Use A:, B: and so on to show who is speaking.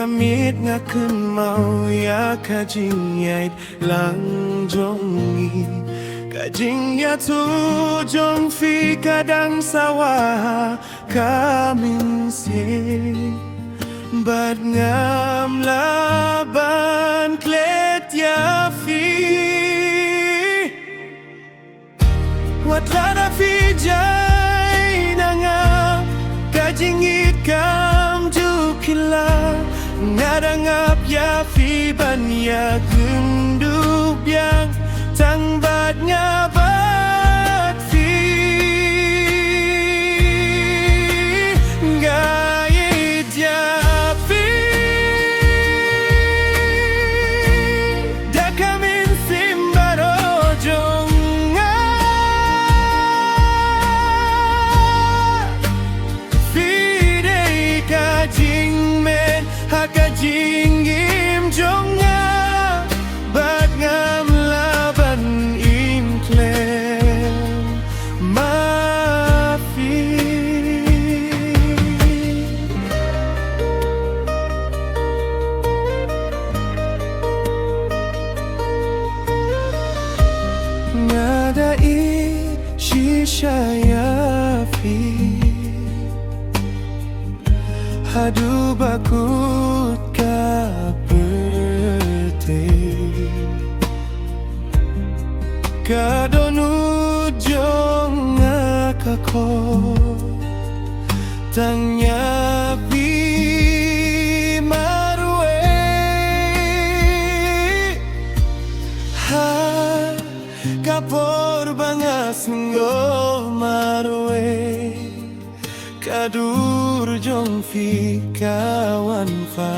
A: kamit nga kun mau ya kajing yait lang jongi kajing ya tu jong fi kadang sawa kamin se bad ngam laban klet ya fi wat lada fi jai nanga kajing it kam jukila ngadangap ya fi ban ya gundu biang tang bad ngabat fi ngait ya fi dakamin simbaro jonga fi dei kajing men hakajing im jonga bad ngam laban im klem mafi ngada I shisha ya fi hadu bakut ka perte kadonu jong akako tanya pi marwe ha kapor bangas ngo marwe kadur jong fi kawan fa